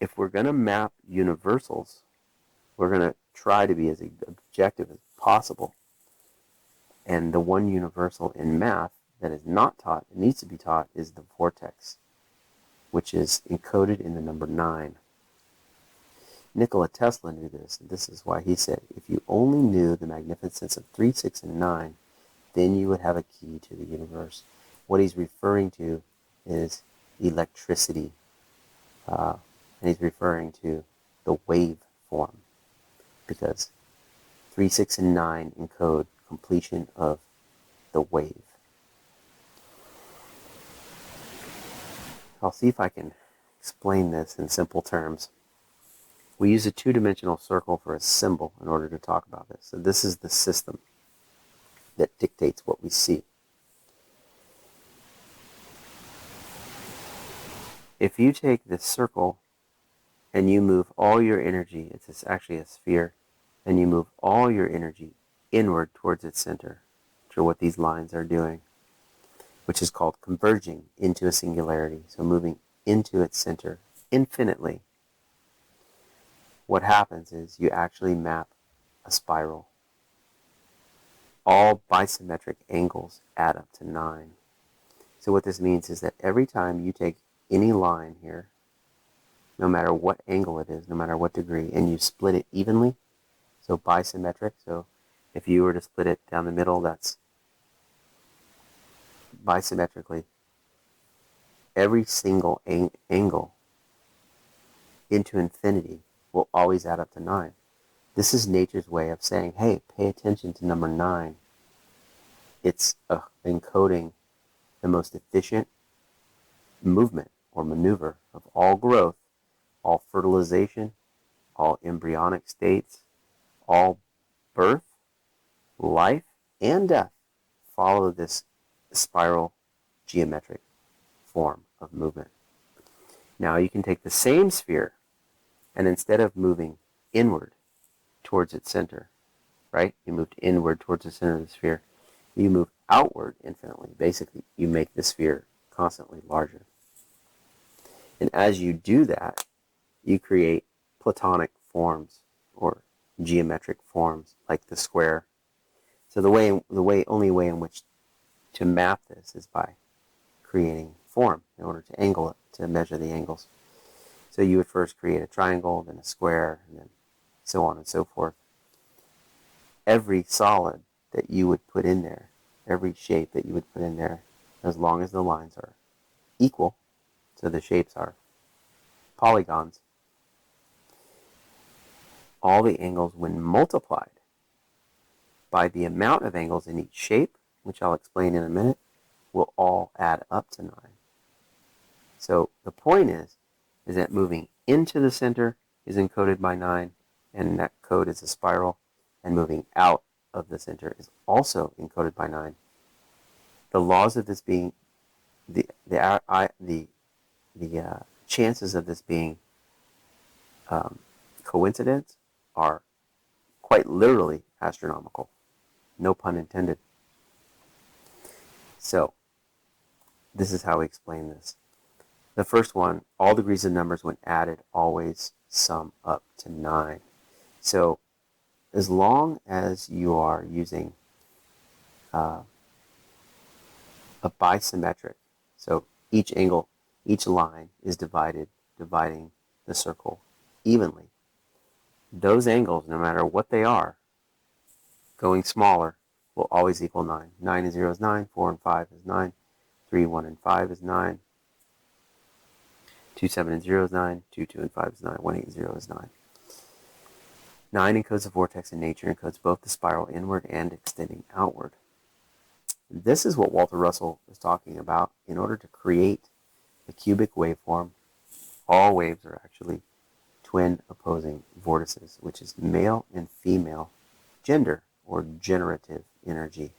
if we're going to map universals, we're going to try to be as objective as possible. And the one universal in math that is not taught and needs to be taught is the vortex, which is encoded in the number 9. Nikola Tesla knew this, and this is why he said, if you only knew the magnificence of 3, 6, and 9, then you would have a key to the universe. What he's referring to is electricity, and he's referring to the wave form, because 3, 6, and 9 encode completion of the wave. I'll see if I can explain this in simple terms. We use a two-dimensional circle for a symbol in order to talk about this. So this is the system that dictates what we see. If you take this circle and you move all your energy, it's actually a sphere, and you move all your energy inward towards its center, which are what these lines are doing, which is called converging into a singularity, so moving into its center infinitely. What happens is you actually map a spiral. All bisymmetric angles add up to 9. So what this means is that every time you take any line here, no matter what angle it is, no matter what degree, and you split it evenly, so bisymmetric, so if you were to split it down the middle, that's bisymmetrically, every single angle into infinity will always add up to 9. This is nature's way of saying, hey, pay attention to number 9. It's encoding the most efficient movement or maneuver of all growth, all fertilization, all embryonic states, all birth, life, and death follow this spiral geometric form of movement. Now you can take the same sphere, and instead of moving inward towards its center, right? You moved inward towards the center of the sphere. You move outward infinitely. Basically, you make the sphere constantly larger. And as you do that, you create platonic forms or geometric forms like the square. So the only way in which to map this is by creating form in order to angle it, to measure the angles. So you would first create a triangle, then a square, and then so on and so forth. Every solid that you would put in there, every shape that you would put in there, as long as the lines are equal, so the shapes are polygons, all the angles, when multiplied by the amount of angles in each shape, which I'll explain in a minute, will all add up to 9. So the point is that moving into the center is encoded by 9, and that code is a spiral, and moving out of the center is also encoded by 9. The laws of this being, the chances of this being coincidence are quite literally astronomical. No pun intended. So, this is how we explain this. The first one, all degrees of numbers when added always sum up to 9. So, as long as you are using a bisymmetric, so each angle, each line is dividing the circle evenly. Those angles, no matter what they are, going smaller, will always equal 9. 9 and 0 is 9, 4 and 5 is 9, 3, 1 and 5 is 9, 2, 7 and 0 is 9, 2, 2 and 5 is 9, 1, 8 and 0 is 9. 9 encodes the vortex in nature, encodes both the spiral inward and extending outward. This is what Walter Russell is talking about. In order to create a cubic waveform, all waves are actually twin opposing vortices, which is male and female gender or generative energy.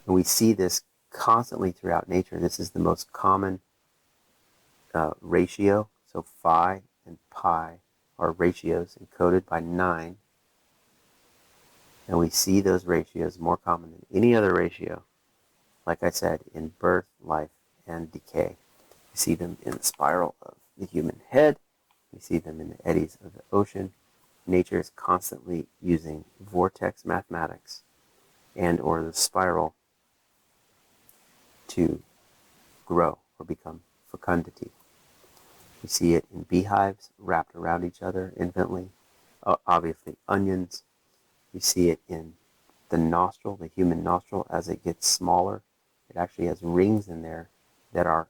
And we see this constantly throughout nature. This is the most common ratio. So phi and pi are ratios encoded by 9. And we see those ratios more common than any other ratio, like I said, in birth, life, and decay. We see them in the spiral of the human head. We see them in the eddies of the ocean. Nature is constantly using vortex mathematics and or the spiral to grow or become fecundity. We see it in beehives wrapped around each other infinitely. Obviously, onions. We see it in the nostril, the human nostril, as it gets smaller. It actually has rings in there that are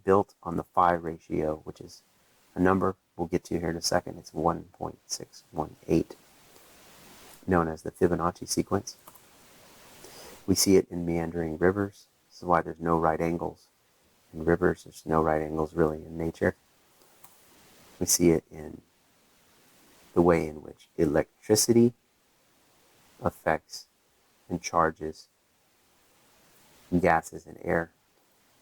built on the phi ratio, which is a number we'll get to here in a second. It's 1.618, known as the Fibonacci sequence. We see it in meandering rivers. This is why there's no right angles in rivers. There's no right angles really in nature. We see it in the way in which electricity affects and charges gases and air.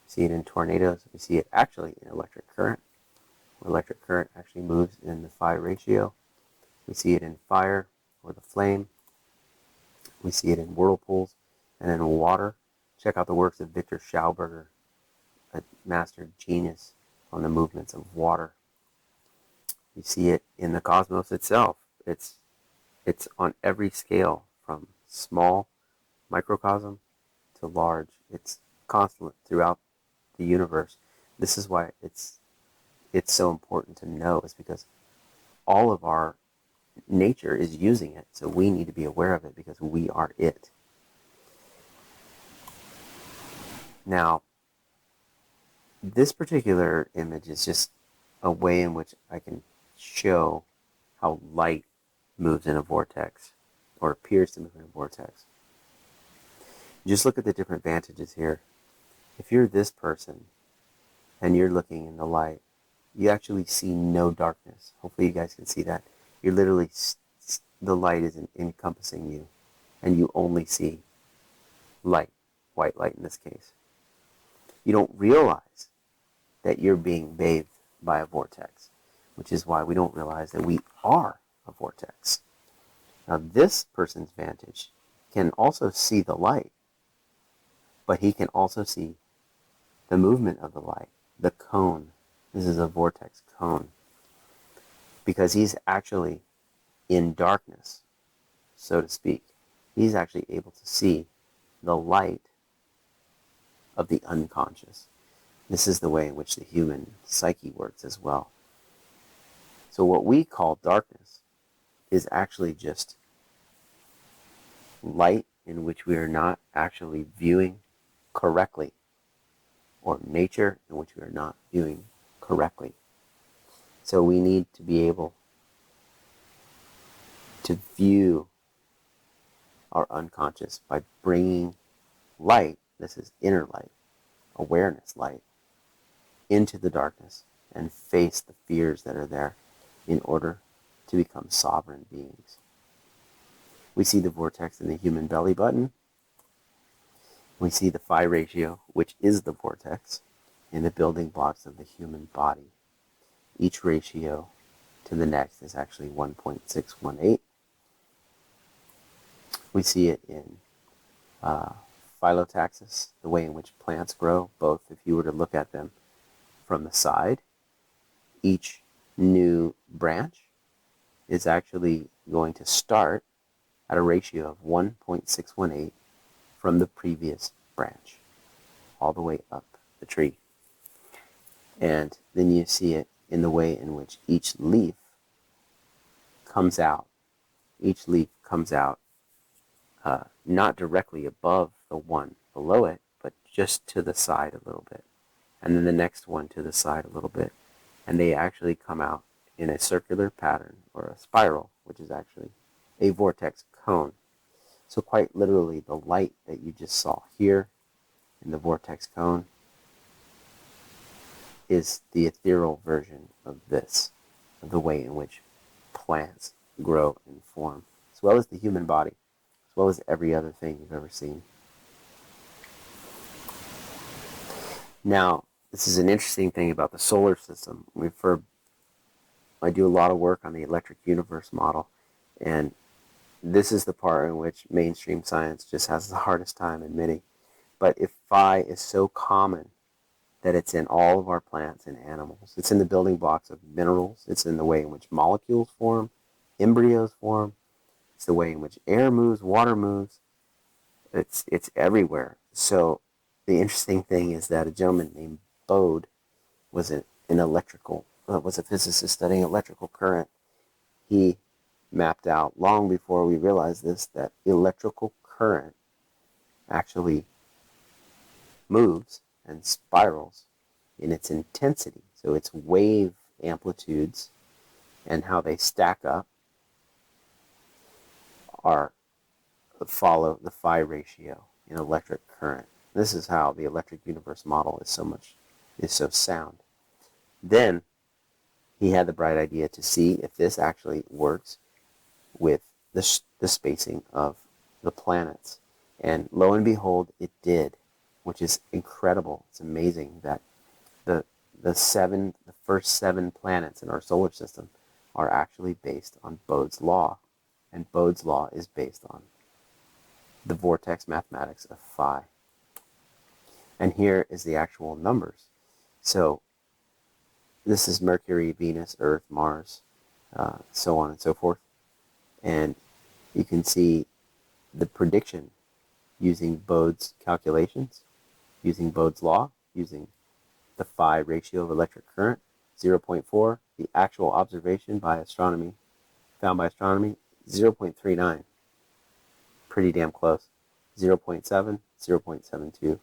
We see it in tornadoes. We see it actually in electric current. Electric current actually moves in the phi ratio. We see it in fire or the flame. We see it in whirlpools and in water. Check out the works of Victor Schauberger, a master genius on the movements of water. You see it in the cosmos itself. It's on every scale, from small microcosm to large. It's constant throughout the universe. This is why it's so important to know, is because all of our nature is using it, so we need to be aware of it because we are it. Now, this particular image is just a way in which I can show how light moves in a vortex, or appears to move in a vortex. Just look at the different vantages here. If you're this person and you're looking in the light, you actually see no darkness. Hopefully you guys can see that. You're literally, the light is encompassing you, and you only see light, white light in this case. You don't realize that you're being bathed by a vortex, which is why we don't realize that we are a vortex. Now, this person's vantage can also see the light, but he can also see the movement of the light, the cone. This is a vortex cone, because he's actually in darkness, so to speak. He's actually able to see the light of the unconscious. This is the way in which the human psyche works as well. So what we call darkness is actually just light in which we are not actually viewing correctly, or nature in which we are not viewing correctly. So we need to be able to view our unconscious by bringing light, this is inner light, awareness light, into the darkness and face the fears that are there in order to become sovereign beings. We see the vortex in the human belly button. We see the phi ratio, which is the vortex, in the building blocks of the human body. Each ratio to the next is actually 1.618. We see it in phyllotaxis, the way in which plants grow, both if you were to look at them from the side. Each new branch is actually going to start at a ratio of 1.618 from the previous branch, all the way up the tree. And then you see it in the way in which each leaf comes out. Each leaf comes out not directly above the one below it, but just to the side a little bit. And then the next one to the side a little bit. And they actually come out in a circular pattern, or a spiral, which is actually a vortex cone. So quite literally, the light that you just saw here in the vortex cone is the ethereal version of this, of the way in which plants grow and form, as well as the human body, as well as every other thing you've ever seen. Now, this is an interesting thing about the solar system. I do a lot of work on the electric universe model, and this is the part in which mainstream science just has the hardest time admitting. But if phi is so common that it's in all of our plants and animals. It's in the building blocks of minerals. It's in the way in which molecules form, embryos form. It's the way in which air moves, water moves. It's everywhere. So the interesting thing is that a gentleman named Bode was was a physicist studying electrical current. He mapped out long before we realized this that electrical current actually moves and spirals in its intensity. So its wave amplitudes and how they stack up are follow the phi ratio in electric current. This is how the electric universe model is so sound. Then he had the bright idea to see if this actually works with the spacing of the planets. And lo and behold, it did, which is incredible. It's amazing that the first 7 planets in our solar system are actually based on Bode's law. And Bode's law is based on the vortex mathematics of phi. And here is the actual numbers. So this is Mercury, Venus, Earth, Mars, so on and so forth. And you can see the prediction using Bode's calculations, using Bode's law, using the phi ratio of electric current, 0.4, the actual observation by astronomy, found by astronomy, 0.39, pretty damn close, 0.7, 0.72,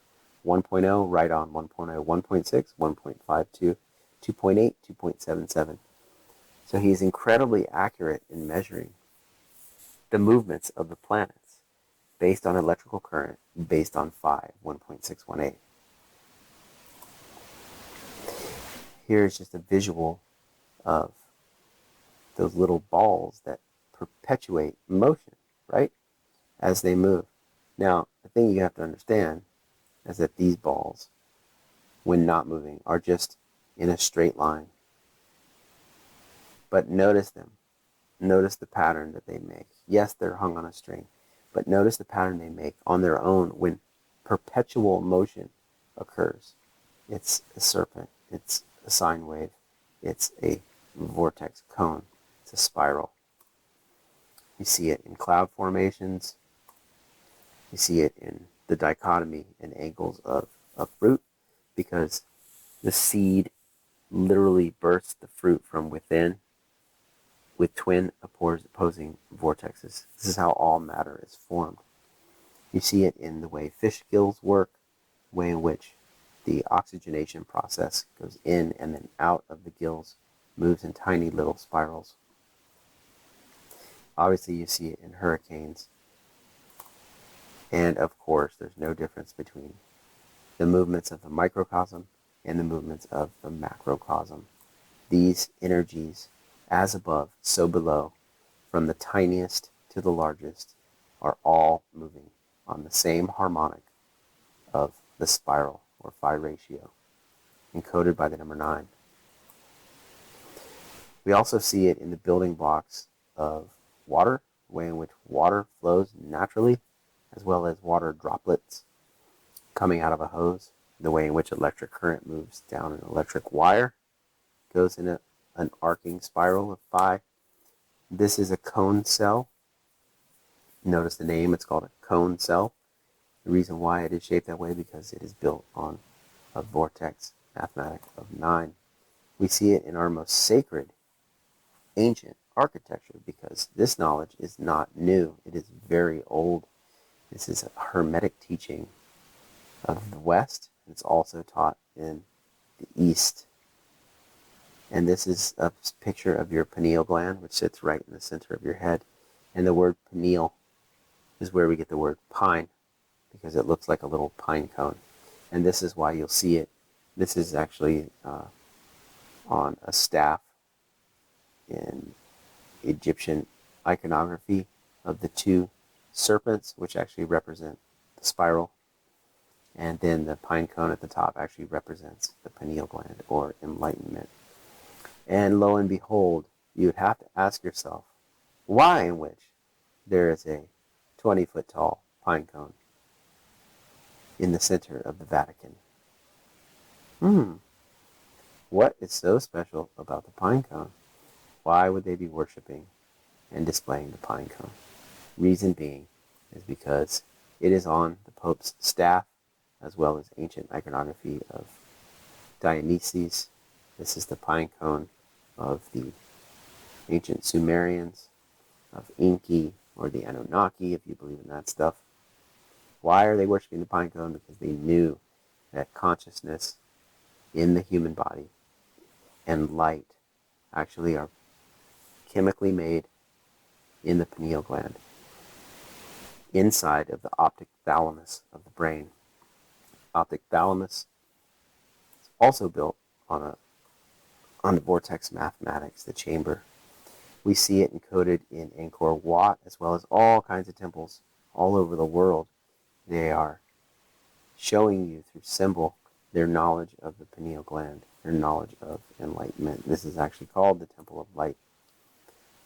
1.0, right on 1.0, 1.6, 1.52, 2.8, 2.77. So he's incredibly accurate in measuring the movements of the planets based on electrical current, based on phi, 1.618. Here's just a visual of those little balls that perpetuate motion, right, as they move. Now, the thing you have to understand is that these balls, when not moving, are just in a straight line. But notice them. Notice the pattern that they make. Yes, they're hung on a string, but notice the pattern they make on their own when perpetual motion occurs. It's a serpent. It's a sine wave. It's a vortex cone. It's a spiral. You see it in cloud formations. You see it in the dichotomy and angles of a fruit, because the seed literally bursts the fruit from within with twin opposing vortexes. This is how all matter is formed. You see it in the way fish gills work, the way in which the oxygenation process goes in and then out of the gills, moves in tiny little spirals. Obviously, you see it in hurricanes. And of course, there's no difference between the movements of the microcosm and the movements of the macrocosm. These energies, as above, so below, from the tiniest to the largest, are all moving on the same harmonic of the spiral or phi ratio, encoded by the number 9. We also see it in the building blocks of water, the way in which water flows naturally, as well as water droplets coming out of a hose, the way in which electric current moves down an electric wire, goes in an arcing spiral of phi. This is a cone cell. Notice the name, it's called a cone cell. The reason why it is shaped that way, because it is built on a vortex mathematic of 9. We see it in our most sacred, ancient architecture, because this knowledge is not new. It is very old. This is a hermetic teaching of the West. It's also taught in the East. And this is a picture of your pineal gland, which sits right in the center of your head. And the word pineal is where we get the word pine, because it looks like a little pine cone. And this is why you'll see it. This is actually on a staff in Egyptian iconography of the 2 serpents, which actually represent the spiral. And then the pine cone at the top actually represents the pineal gland, or enlightenment. And lo and behold, you would have to ask yourself, why in which there is a 20-foot tall pine cone in the center of the Vatican? What is so special about the pine cone? Why would they be worshiping and displaying the pine cone? Reason being is because it is on the Pope's staff, as well as ancient iconography of Dionysus. This is the pine cone of the ancient Sumerians, of Enki, or the Anunnaki, if you believe in that stuff. Why are they worshiping the pine cone? Because they knew that consciousness in the human body and light actually are chemically made in the pineal gland, inside of the optic thalamus of the brain. Optic thalamus is also built on the Vortex mathematics, the chamber. We see it encoded in Angkor Wat, as well as all kinds of temples all over the world. They are showing you through symbol their knowledge of the pineal gland, their knowledge of enlightenment. This is actually called the Temple of Light.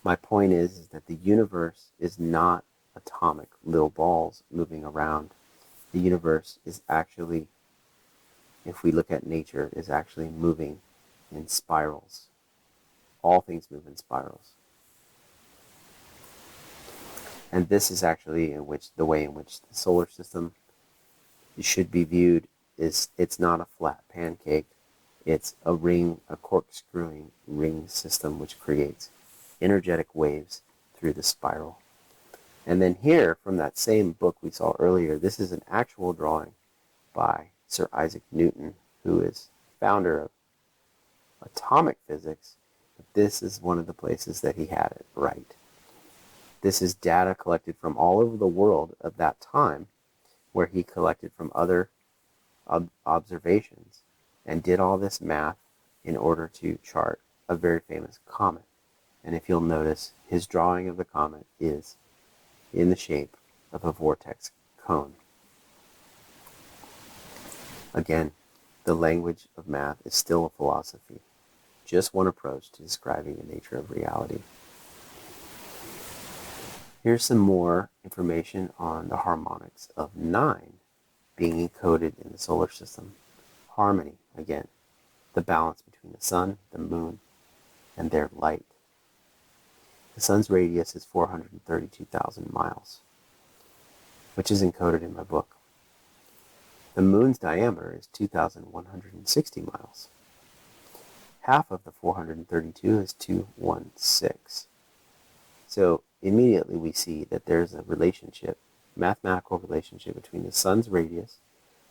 My point is that the universe is not atomic little balls moving around. The universe is actually, if we look at nature, is actually moving in spirals. All things move in spirals. And this is actually the way in which the solar system should be viewed. Is it's not a flat pancake. It's a ring, a corkscrewing ring system which creates energetic waves through the spiral. And then here, from that same book we saw earlier, this is an actual drawing by Sir Isaac Newton, who is founder of atomic physics. But this is one of the places that he had it right. This is data collected from all over the world of that time, where he collected from other observations and did all this math in order to chart a very famous comet. And if you'll notice, his drawing of the comet is in the shape of a vortex cone. Again, the language of math is still a philosophy, just one approach to describing the nature of reality. Here's some more information on the harmonics of 9 being encoded in the solar system. Harmony, again, the balance between the sun, the moon, and their light. The sun's radius is 432,000 miles, which is encoded in my book. The moon's diameter is 2,160 miles. Half of the 432 is 216. So immediately we see that there's a relationship, mathematical relationship between the sun's radius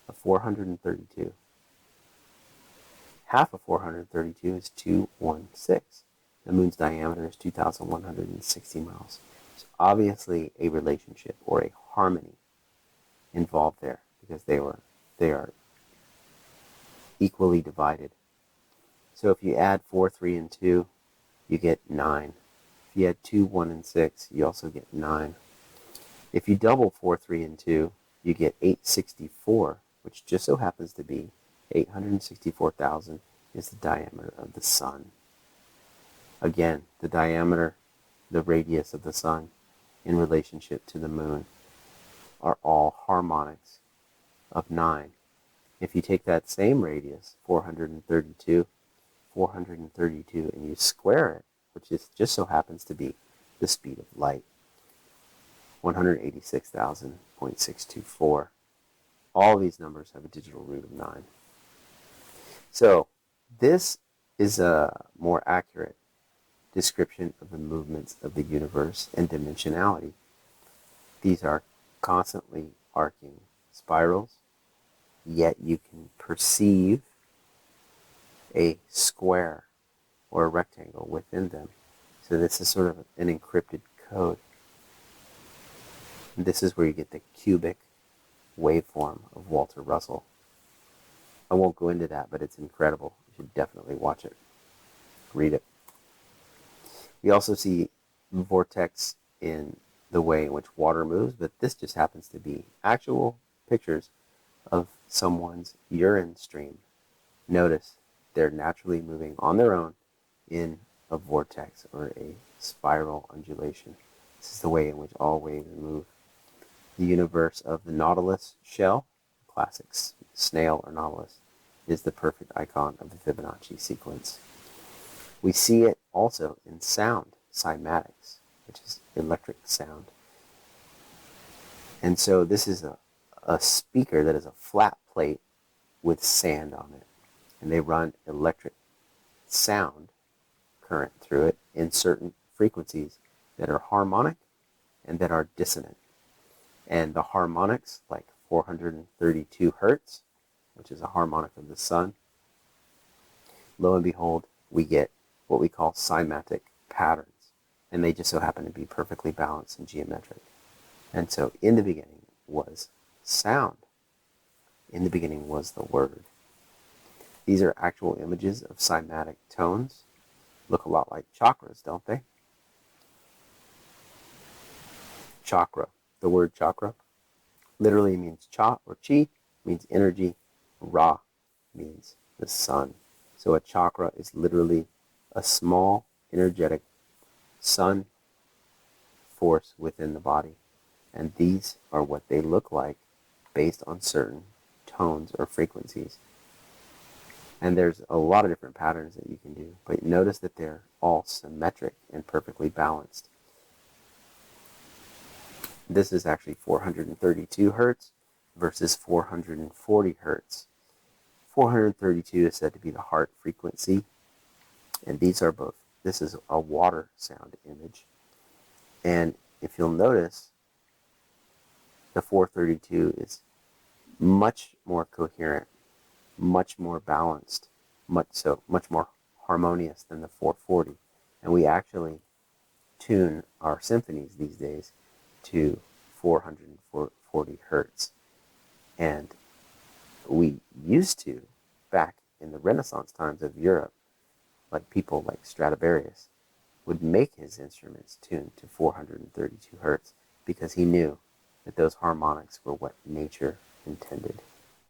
of 432. Half of 432 is 216. The moon's diameter is 2,160 miles. So obviously a relationship or a harmony involved there, because they are equally divided. So if you add 4, 3, and 2, you get 9. If you add 2, 1, and 6, you also get 9. If you double 4, 3, and 2, you get 864, which just so happens to be 864,000 is the diameter of the sun. Again, the diameter, the radius of the sun in relationship to the moon are all harmonics of 9. If you take that same radius, 432, and you square it, which is just so happens to be the speed of light, 186,000.624. All these numbers have a digital root of 9. So this is a more accurate description of the movements of the universe and dimensionality. These are constantly arcing spirals, yet you can perceive a square or a rectangle within them. So this is sort of an encrypted code. And this is where you get the cubic waveform of Walter Russell. I won't go into that, but it's incredible. You should definitely watch it. Read it. We also see vortex in the way in which water moves, but this just happens to be actual pictures of someone's urine stream. Notice they're naturally moving on their own in a vortex or a spiral undulation. This is the way in which all waves move. The universe of the nautilus shell, classic snail or nautilus, is the perfect icon of the Fibonacci sequence. We see it also in sound, cymatics, which is electric sound. And so this is a speaker that is a flat plate with sand on it. And they run electric sound current through it in certain frequencies that are harmonic and that are dissonant. And the harmonics, like 432 hertz, which is a harmonic of the sun, lo and behold, we get what we call cymatic patterns. And they just so happen to be perfectly balanced and geometric. And so in the beginning was sound. In the beginning was the word. These are actual images of cymatic tones. Look a lot like chakras, don't they? Chakra. The word chakra literally means cha or chi, means energy. Ra means the sun. So a chakra is literally a small, energetic sun force within the body. And these are what they look like based on certain tones or frequencies. And there's a lot of different patterns that you can do, but notice that they're all symmetric and perfectly balanced. This is actually 432 hertz versus 440 hertz. 432 is said to be the heart frequency, and these are both. This is a water sound image. And if you'll notice, the 432 is much more coherent, much more balanced, much more harmonious than the 440. And we actually tune our symphonies these days to 440 hertz. And we used to, back in the Renaissance times of Europe, like people like Stradivarius would make his instruments tuned to 432 hertz because he knew that those harmonics were what nature intended.